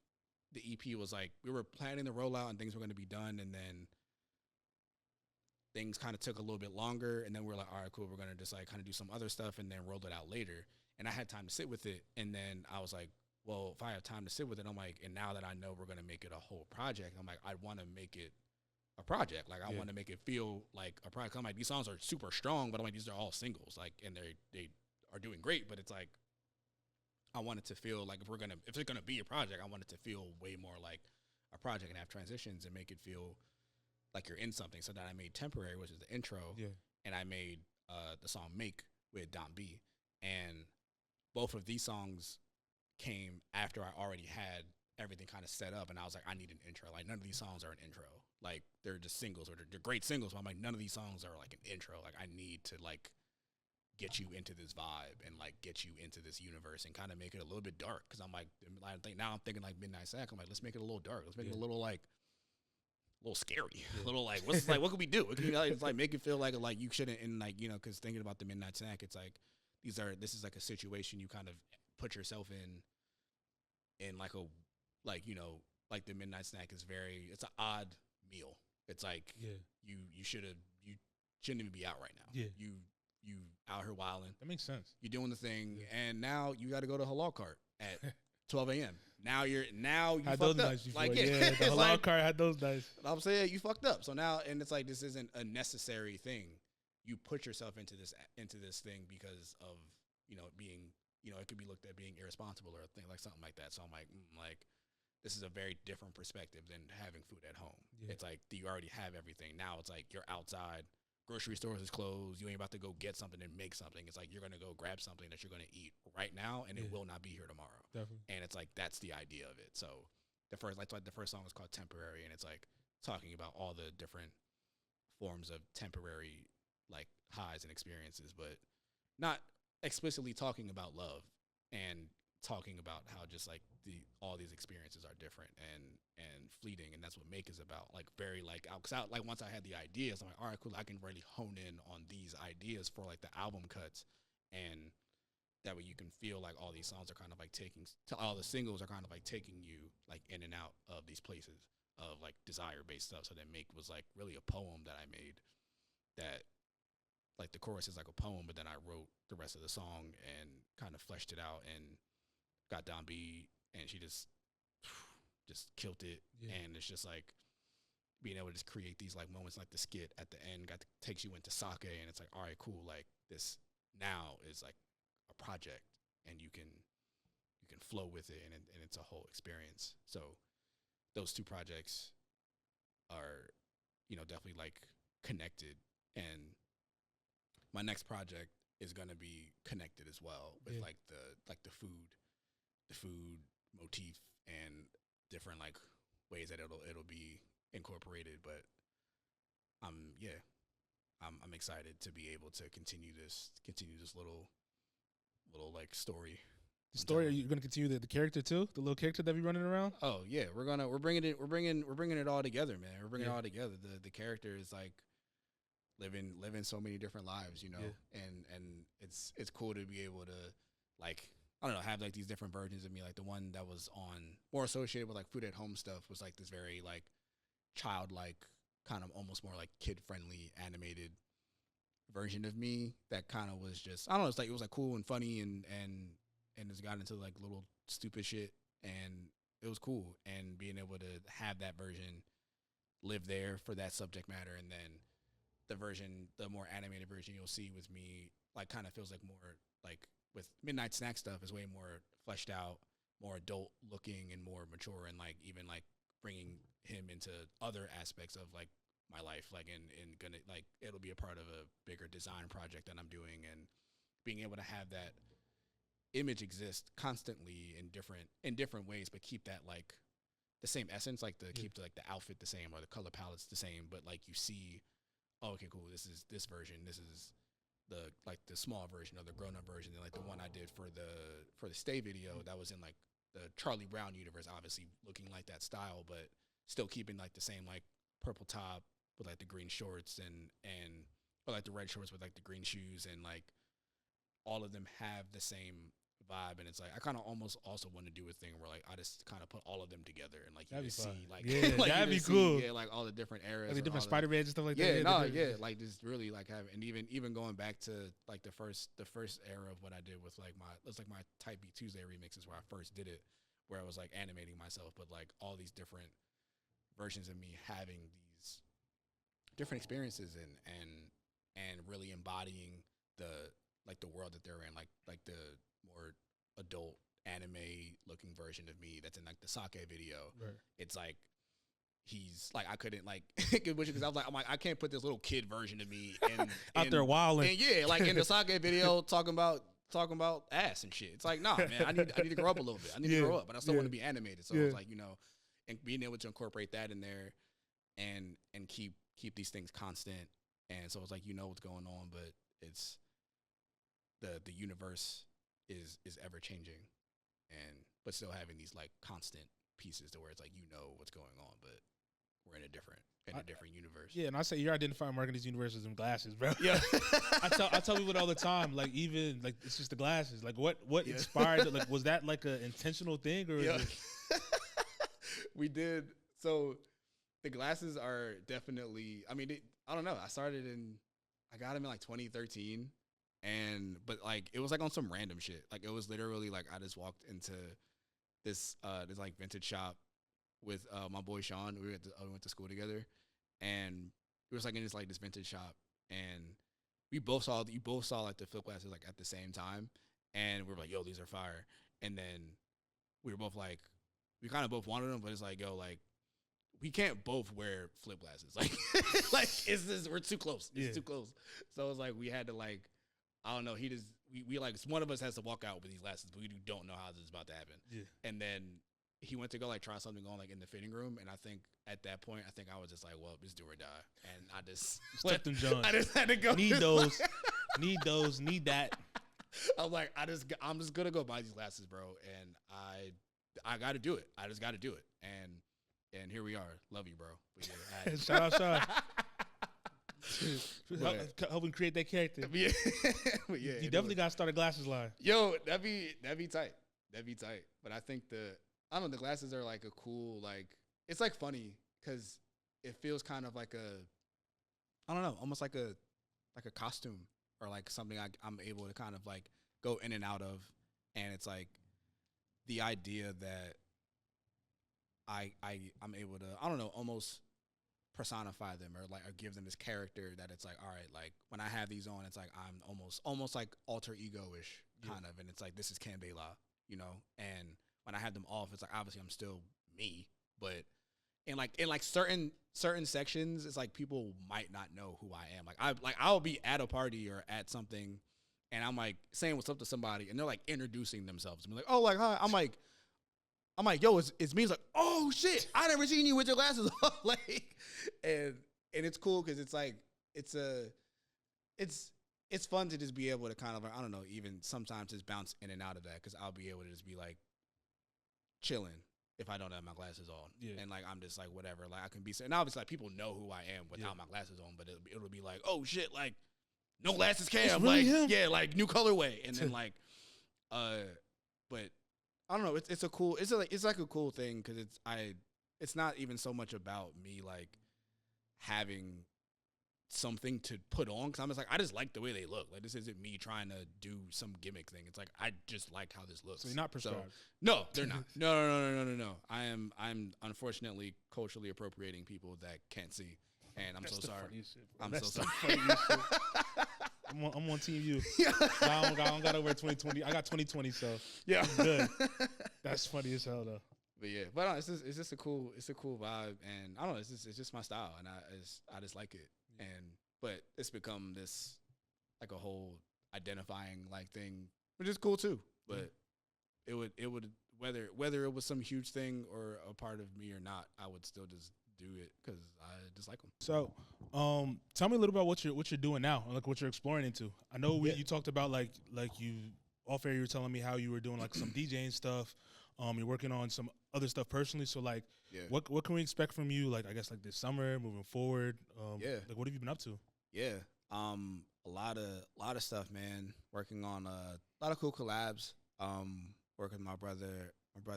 the EP was like, we were planning the rollout and things were going to be done, and then things kind of took a little bit longer, and then we're like, all right, cool, we're going to just like kind of do some other stuff and then roll it out later. And I had time to sit with it, and then I was like, well, if I have time to sit with it, I'm like, and now that I know we're going to make it a whole project, I'm like, I want to make it a project. Like, I want to make it feel like a project. I'm like, these songs are super strong, but I'm like, these are all singles, like, and they are doing great, but it's like, I want it to feel like if it's gonna be a project, I want it to feel way more like a project and have transitions and make it feel like you're in something. So then I made Temporary, which is the intro, and I made the song Make with Don B. And both of these songs came after I already had everything kind of set up, and I was like, I need an intro. Like, none of these songs are an intro. Like, they're just singles, or they're great singles, but I'm like, none of these songs are like an intro. Like, I need to like get you into this vibe and like get you into this universe and kind of make it a little bit dark. Cause I'm like, now I'm thinking like Midnight Sack. I'm like, let's make it a little dark. Let's make it a little like, a little scary. A little like, what's like, what could we do? It could be like, it's like make it feel like you shouldn't. And like, you know, cause thinking about the Midnight Sack, it's like, this is like a situation you kind of put yourself in like a, like, you know, like the Midnight Snack is it's an odd meal. It's like, you shouldn't even be out right now. Yeah. You out here wilding. That makes sense. You're doing the thing, and now you got to go to halal cart at 12 a.m. Now you had fucked those up. Nights before. Like, the halal like, cart had those nights. I'm saying you fucked up. So now, and it's like this isn't a necessary thing. You put yourself into this thing because of, you know, being, you know, it could be looked at being irresponsible or a thing like something like that. So I'm like, this is a very different perspective than having food at home. Yeah. It's like you already have everything. Now it's like you're outside. Grocery stores is closed. You ain't about to go get something and make something. It's like you're gonna go grab something that you're gonna eat right now, and it will not be here tomorrow. Definitely. And it's like that's the idea of it. So the first song is called Temporary, and it's like talking about all the different forms of temporary like highs and experiences, but not explicitly talking about love and talking about how just like all these experiences are different and fleeting, and that's what Make is about. Like very like like once I had the ideas, I'm like, all right, cool, I can really hone in on these ideas for like the album cuts, and that way you can feel like all these songs are kind of like all the singles are kind of like taking you like in and out of these places of like desire based stuff. So that Make was like really a poem that I made that like the chorus is like a poem, but then I wrote the rest of the song and kind of fleshed it out and got Don B, and she just killed it. And it's just like being able to just create these like moments like the skit at the end takes you into sake, and it's like, all right, cool, like this now is like a project, and you can flow with it, and it's a whole experience. So those two projects are, you know, definitely like connected, and my next project is gonna be connected as well with like the food motif and different like ways that it'll be incorporated. But I'm excited to be able to continue this little like story. The story, are you going to continue the character too? The little character that be running around? Oh yeah, we're bringing it all together, man. We're bringing it all together. The character is like living so many different lives, you know, and it's cool to be able to like, I don't know, have like these different versions of me. Like the one that was on more associated with like food at home stuff was like this very like childlike, kind of almost more like kid friendly animated version of me that kind of was just, I don't know, it's like it was like cool and funny and just got into like little stupid shit, and it was cool. And being able to have that version live there for that subject matter, and then the more animated version you'll see with me like kind of feels like more like with Midnight Snack stuff is way more fleshed out, more adult looking and more mature, and like even like bringing him into other aspects of like my life, like and gonna like it'll be a part of a bigger design project that I'm doing, and being able to have that image exist constantly in different ways, but keep that like the same essence, like keep the outfit the same or the color palette's the same, but like you see, oh, okay, cool, this is this version, this is the small version or the grown up version, and like the one I did for the Stay video that was in like the Charlie Brown universe, obviously looking like that style, but still keeping like the same like purple top with like the green shorts or like the red shorts with like the green shoes, and like all of them have the same vibe. And it's like I kind of almost also want to do a thing where like I just kind of put all of them together, and like you just see like like that'd be cool. Yeah, like all the different eras, like the different Spider-Man and stuff like that. Yeah, like just really like having, and even going back to like the first era of what I did with like my Type B Tuesday remixes where I first did it, where I was like animating myself, but like all these different versions of me having these different experiences and really embodying the world that they're in, like the more adult anime looking version of me that's in like the Sake video. Right. It's like he's like, I couldn't like because I'm like I can't put this little kid version of me in out there wilding. And yeah, like in the Sake video talking about talking about ass and shit. It's like, nah, man, I need to grow up a little bit. I need to grow up, but I still want to be animated. So it's like, and being able to incorporate that in there and keep these things constant. And so it's like, what's going on, but it's the universe is ever changing, but still having these like constant pieces to where it's like, what's going on, but we're in a different universe. Yeah, and I say you're identifying marketing these universes in glasses, bro. Yeah. I tell people all the time, like, even like it's just the glasses. Like what inspired it? Like, was that like an intentional thing or is it we did. So the glasses are definitely, I mean, I don't know. I got them in like 2013 but like, it was like on some random shit. Like it was literally like, I just walked into this like vintage shop with my boy Sean. We went to school together, and it was like in this vintage shop, and you both saw like the flip glasses like at the same time, and we were like, yo, these are fire. And then we were both like, we kind of both wanted them, but it's like, yo, like, we can't both wear flip glasses. Like, we're too close. It's too close. So it's like, we had to like, I don't know. We like, one of us has to walk out with these glasses, but we don't know how this is about to happen. Yeah. And then he went to go like try something on like in the fitting room, and I think at that point, I was just like, well, just do or die. And I just stepped them John. I just had to go. Need those. Need that. I'm like, I'm just gonna go buy these glasses, bro. And I got to do it. I just got to do it. And here we are. Love you, bro. Yeah, shout out, Sean. Helping create that character. Yeah. You definitely got to start a glasses line. Yo, that'd be tight. That'd be tight. But I think I don't know, the glasses are like a cool, like, it's like funny because it feels kind of like I don't know, almost like a costume or like something I'm able to kind of like go in and out of. And it's like the idea that I'm able to, I don't know, almost personify them or give them this character that it's like, all right, like when I have these on, it's like I'm almost like alter ego-ish kind of, and it's like, this is Kam DeLa, and when I have them off, it's like, obviously I'm still me, but in certain sections, it's like people might not know who I am. I'll be at a party or at something, and I'm like saying what's up to somebody, and they're like introducing themselves. I'm like, oh, like, hi. I'm like, yo, it's me. It's like, oh shit, I never seen you with your glasses on. Like, and it's cool because it's like it's fun to just be able to kind of, I don't know, even sometimes just bounce in and out of that, because I'll be able to just be like chilling if I don't have my glasses on, and like I'm just like whatever, like I can be, and obviously like people know who I am without my glasses on, but it'll be like, oh shit, like no glasses Kam, really like him? Yeah, like new colorway, and then like but I don't know, it's like a cool thing because it's not even so much about me like having something to put on, because I'm just like, I just like the way they look. Like, this isn't me trying to do some gimmick thing. It's like, I just like how this looks. So you're not prescribed? No, they're not. No. I'm unfortunately culturally appropriating people that can't see, and I'm so sorry. I'm so sorry. I'm on team you. I don't got over 2020. I got 2020, so yeah, good. That's funny as hell though. But yeah, but it's just a cool vibe, and I don't know, it's just my style, and I just like it. But it's become this like a whole identifying like thing, which is cool too. But it would whether it was some huge thing or a part of me or not, I would still just do it because I just like them. So, tell me a little about what you're doing now, like what you're exploring into. I know you talked about like you off air. You were telling me how you were doing like some DJing stuff. You're working on some other stuff personally. So like, what can we expect from you? Like, I guess like this summer, moving forward. Like, what have you been up to? Yeah. A lot of stuff, man. Working on a lot of cool collabs. Working with my brother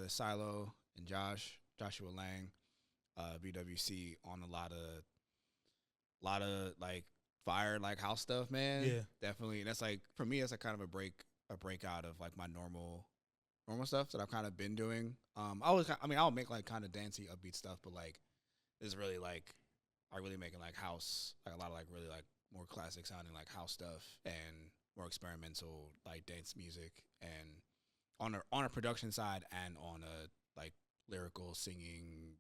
Silo and Joshua Lang, BWC, on a lot of like fire like house stuff, man. Yeah, definitely. That's like, for me, it's like kind of a breakout of like my normal stuff that I've kind of been doing. I'll make like kind of dancey upbeat stuff, but like it's really like I really making like house, like a lot of like really like more classic sounding like house stuff and more experimental like dance music, and on a production side and on a like lyrical singing,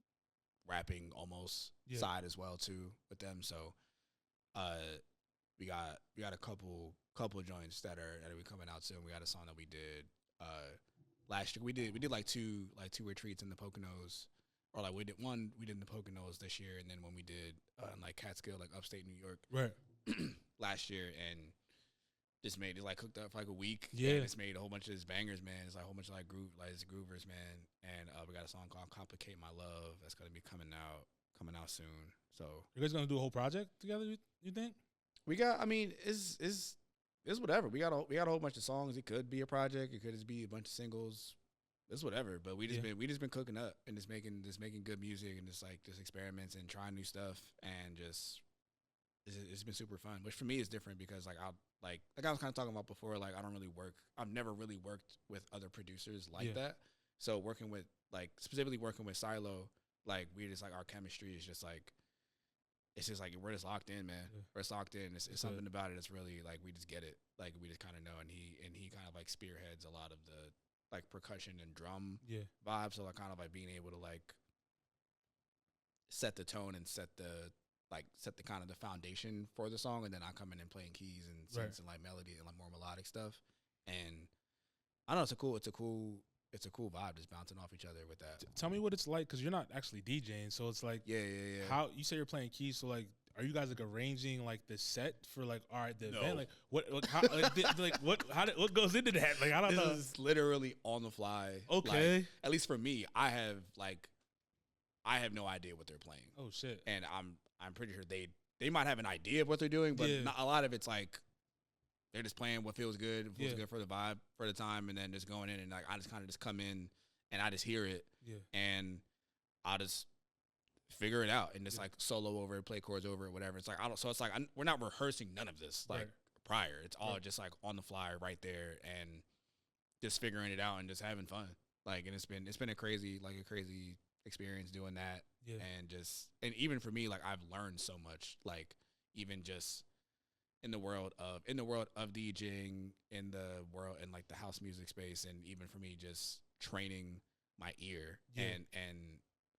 rapping almost side as well too with them. So we got a couple joints that are coming out soon. We got a song that we did last year. We did like two retreats in the Poconos, or like we did in the Poconos this year, and then when we did in like Catskill, like upstate New York, right, last year, and just made it like cooked up for like a week. Yeah, and it's made a whole bunch of this bangers, man. It's like a whole bunch of like groovers, man. And we got a song called "Complicate My Love" that's gonna be coming out soon. So you guys gonna do a whole project together? You think? we got. I mean, is whatever. We got a whole bunch of songs. It could be a project. It could just be a bunch of singles. It's whatever. But we just been cooking up and just making good music and just experiments and trying new stuff and just it's been super fun. Which for me is different because like I was kind of talking about before. Like I've never really worked with other producers like that. So specifically working with Silo, like we just like our chemistry is just like. It's just like we're just locked in, man. Yeah. We're just locked in. It's something about it that's really like we just get it. Like we just kind of know, and he kind of like spearheads a lot of the like percussion and drum vibes. So like kind of like being able to like set the tone and set the kind of the foundation for the song, and then I come in and playing keys and synths and like melody and like more melodic stuff. And I don't know, it's a cool vibe just bouncing off each other with that. Tell me what it's like, because you're not actually DJing, so it's like how you say you're playing keys, so like are you guys like arranging like the set for like the event? Like what goes into that? Like I don't know. This is literally on the fly. Okay. Like, at least for me, I have no idea what they're playing. Oh shit. And I'm pretty sure they might have an idea of what they're doing, but not a lot of it's like they're just playing what feels good for the vibe for the time, and then just going in and like I just kind of just come in and I just hear it, and I'll just figure it out and just like solo over it, play chords over it, whatever. It's like we're not rehearsing none of this like prior. It's all just like on the fly right there and just figuring it out and just having fun. Like, and it's been a crazy experience doing that, and even for me, like I've learned so much, like even just. In the world of DJing, in the world and like the house music space, and even for me just training my ear and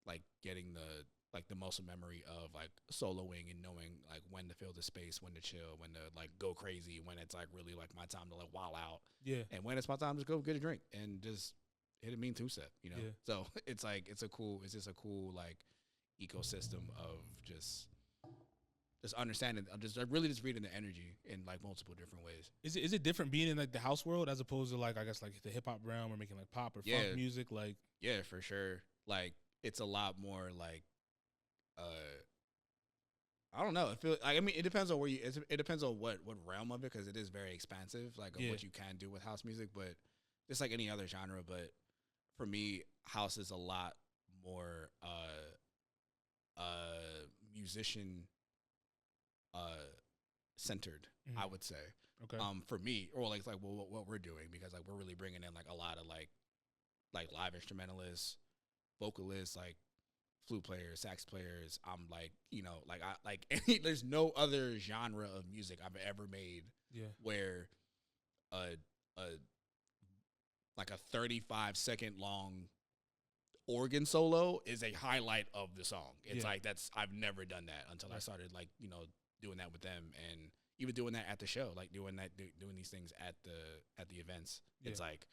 like getting the muscle memory of like soloing and knowing like when to fill the space, when to chill, when to like go crazy, when it's like really like my time to like wild out, and when it's my time to go get a drink and just hit a mean two-step, you know. So it's just a cool like ecosystem of just understanding, just reading the energy in like multiple different ways. Is it different being in like the house world as opposed to like I guess like the hip hop realm or making like pop or funk music? Like for sure. Like it's a lot more like I don't know. I mean it depends on it depends on what realm of it, because it is very expansive like of what you can do with house music, but just like any other genre. But for me, house is a lot more musician centered, I would say. Okay. For me, or like what we're doing, because like we're really bringing in like a lot of like live instrumentalists, vocalists, like flute players, sax players. I'm like, you know, like I like there's no other genre of music I've ever made where like a 35-second long organ solo is a highlight of the song. It's like I've never done that until I started like, you know, doing that with them, and even doing that at the show, like doing these things at the events. It's like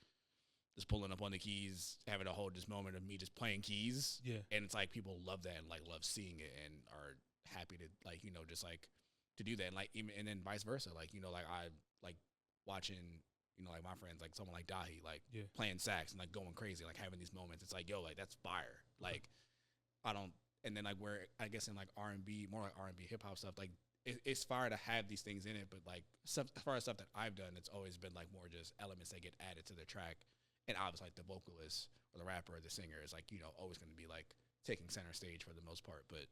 just pulling up on the keys, having a whole just moment of me just playing keys. And it's like people love that and like love seeing it and are happy to like, you know, just like to do that. And like even, and then vice versa. Like, you know, like I like watching, you know, like my friends, like someone like Dahi, like playing sax and like going crazy, like having these moments. It's like, yo, like that's fire. Like I don't, and then like where I guess in like R&B, more like R&B hip hop stuff, like it's fire to have these things in it, but like as far as stuff that I've done, it's always been like more just elements that get added to the track. And obviously like the vocalist or the rapper or the singer is like, you know, always going to be like taking center stage for the most part. But,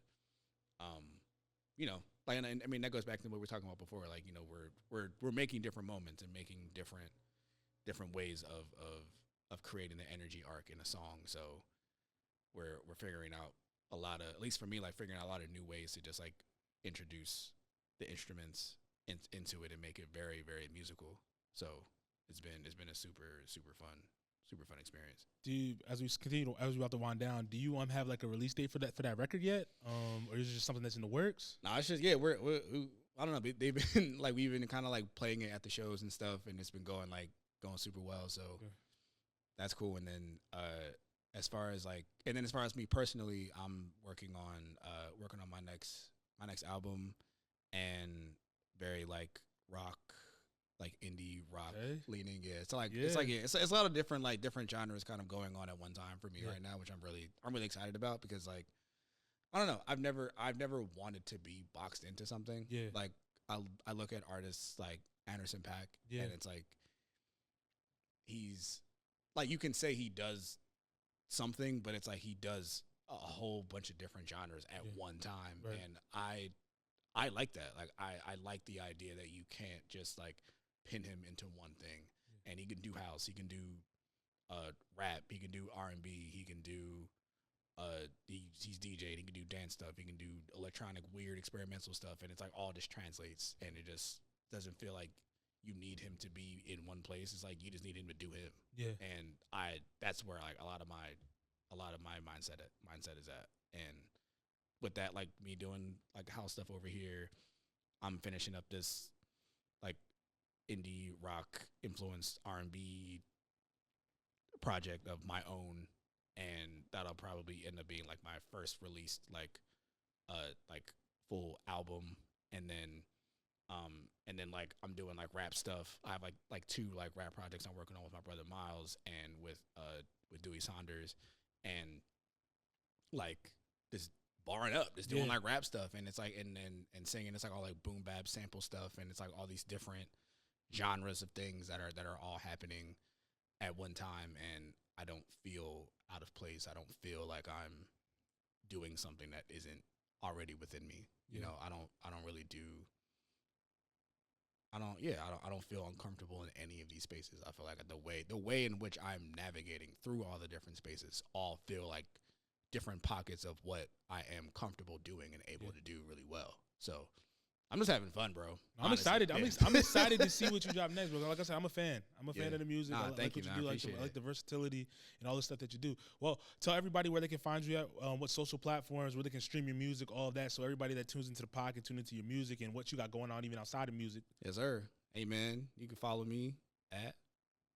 you know, like, and I mean, that goes back to what we were talking about before. Like, you know, we're making different moments and making different ways of creating the energy arc in a song. So we're figuring out a lot of, at least for me, like figuring out a lot of new ways to just like introduce the instruments into it and make it very, very musical. So it's been a super fun experience. Do you, as we about to wind down, do you have like a release date for that record yet? Or is it just something that's in the works? No, it's just I don't know. They've been like we've been kind of like playing it at the shows and stuff, and it's been going super well. So that's cool. And then as far as me personally, I'm working on my next album, and very like rock, like indie rock leaning. Yeah, it's a lot of different genres kind of going on at one time for me right now, which I'm really excited about because like I don't know, I've never wanted to be boxed into something. Yeah, like I look at artists like Anderson .Paak, and it's like he's like you can say he does something, but it's like he does a whole bunch of different genres at one time, and I like that. Like I like the idea that you can't just like pin him into one thing. And he can do house, he can do rap, he can do R&B, he can do he's DJing, he can do dance stuff, he can do electronic weird experimental stuff, and it's like all just translates, and it just doesn't feel like you need him to be in one place. It's like you just need him to do him. Yeah. And that's where like a lot of my mindset is at. And with that, like me doing like house stuff over here, I'm finishing up this like indie rock influenced R&B project of my own, and that'll probably end up being like my first released like full album. And then like I'm doing like rap stuff. I have like two like rap projects I'm working on with my brother Myles and with Dewey Saunders, and like this barring up, just doing like rap stuff, and it's like and singing. It's like all like boom bap sample stuff, and it's like all these different genres of things that are all happening at one time, and I don't feel out of place. I don't feel like I'm doing something that isn't already within me. You know, I don't really do. I don't feel uncomfortable in any of these spaces. I feel like the way in which I'm navigating through all the different spaces all feel like different pockets of what I am comfortable doing and able to do really well. So I'm just having fun, bro. I'm excited. I'm excited to see what you drop next, bro. Like I said, I'm a fan. I'm a fan of the music. I like what you do. I like the versatility and all the stuff that you do. Well, tell everybody where they can find you at, what social platforms, where they can stream your music, all of that. So everybody that tunes into the pod can tune into your music and what you got going on even outside of music. Yes, sir. Hey, man, you can follow me at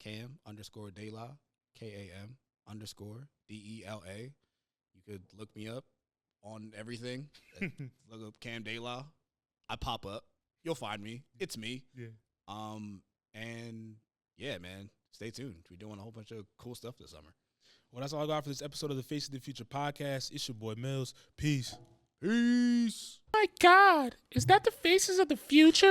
Kam_DeLa, KAM_DELA. You could look me up on everything. Look up Kam DeLa. I pop up. You'll find me. It's me. Yeah. And yeah, man, stay tuned. We're doing a whole bunch of cool stuff this summer. Well, that's all I got for this episode of the Face of the Future podcast. It's your boy Myles. Peace. Peace. My God, is that the Faces of the Future?